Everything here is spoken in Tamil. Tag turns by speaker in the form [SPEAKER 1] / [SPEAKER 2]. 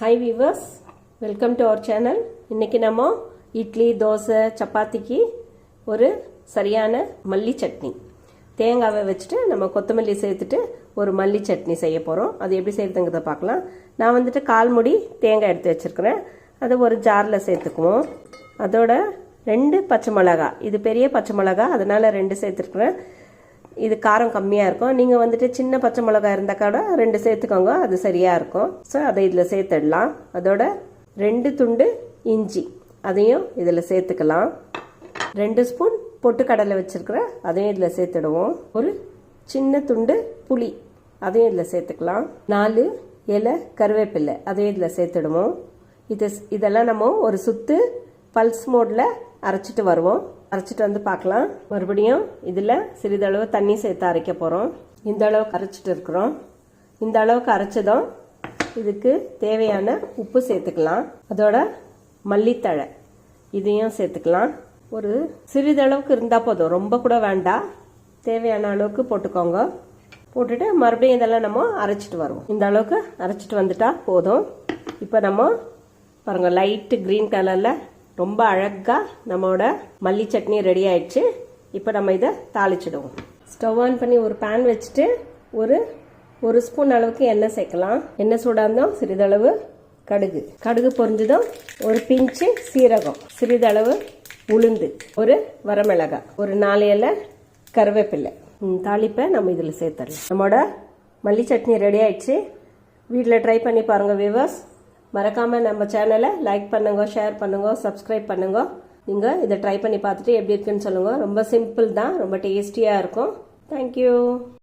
[SPEAKER 1] Hi viewers, welcome to our channel. இன்னைக்கு நம்ம இட்லி, தோசை, சப்பாத்திக்கு ஒரு சரியான மல்லி சட்னி, தேங்காவை வச்சுட்டு நம்ம கொத்தமல்லி சேர்த்துட்டு ஒரு மல்லி சட்னி செய்ய போகிறோம். அது எப்படி செய்யறதுங்கிறத பார்க்கலாம். நான் வந்துட்டு 1/4 முடி தேங்காய் எடுத்து வச்சுருக்கிறேன். அதை ஒரு ஜாரில் சேர்த்துக்குவோம். அதோட 2 பச்சை மிளகா, இது பெரிய பச்சை மிளகா, அதனால் 2 சேர்த்துருக்குறேன். இது காரம் கம்மியாக இருக்கும். நீங்கள் வந்துட்டு சின்ன பச்சை மிளகாய் இருந்தால் கூட 2 சேர்த்துக்கோங்க, அது சரியாக இருக்கும். ஸோ அதை இதில் சேர்த்துடலாம். அதோட 2 துண்டு இஞ்சி, அதையும் இதில் சேர்த்துக்கலாம். 2 ஸ்பூன் பொட்டுக்கடலை வச்சுருக்கிறேன், அதையும் இதில் சேர்த்துடுவோம். ஒரு சின்ன துண்டு புளி, அதையும் இதில் சேர்த்துக்கலாம். 4 இலை கருவேப்பிலை, அதையும் இதில் சேர்த்துடுவோம். இதெல்லாம் நம்ம ஒரு சுத்து பல்ஸ் மோடில் அரைச்சிட்டு வருவோம். அரைச்சிட்டு வந்து பார்க்கலாம். மறுபடியும் இதில் சிறிதளவு தண்ணி சேர்த்து அரைக்க போகிறோம். இந்த அளவுக்கு அரைச்சிட்டு இருக்கிறோம். இந்த அளவுக்கு அரைச்சதும் இதுக்கு தேவையான உப்பு சேர்த்துக்கலாம். அதோட மல்லித்தழை இதையும் சேர்த்துக்கலாம். ஒரு சிறிதளவுக்கு இருந்தால் போதும், ரொம்ப கூட வேண்டாம். தேவையான அளவுக்கு போட்டுக்கோங்க. போட்டுட்டு மறுபடியும் இதெல்லாம் நம்ம அரைச்சிட்டு வருவோம். இந்த அளவுக்கு அரைச்சிட்டு வந்துட்டா போதும். இப்போ நம்ம பாருங்கள், லைட்டு க்ரீன் கலரில் ரொம்ப அழகாக நம்மளோட மல்லி சட்னி ரெடி ஆயிடுச்சு. இப்போ நம்ம இதை தாளிச்சிடுவோம். ஸ்டவ் ஆன் பண்ணி ஒரு பேன் வச்சுட்டு ஒரு ஸ்பூன் அளவுக்கு எண்ணெய் சேர்க்கலாம். எண்ணெய் சூடாந்தோம் சிறிதளவு கடுகு பொரிஞ்சதும் ஒரு பிஞ்சு சீரகம், சிறிதளவு உளுந்து, ஒரு வரமிளகாய், ஒரு 4 இலை கருவேப்பிலை. தாளிப்பை நம்ம இதில் சேர்த்துடலாம். நம்மளோட மல்லி சட்னி ரெடி ஆயிடுச்சு. வீட்டில் ட்ரை பண்ணி பாருங்கள் வியூவர்ஸ். மறக்காமல் நம்ம சேனலை லைக் பண்ணுங்க, ஷேர் பண்ணுங்க, சப்ஸ்கிரைப் பண்ணுங்க. நீங்கள் இதை ட்ரை பண்ணி பார்த்துட்டு எப்படி இருக்குன்னு சொல்லுங்கள். ரொம்ப சிம்பிள் தான், ரொம்ப டேஸ்டியாக இருக்கும். தேங்க்யூ.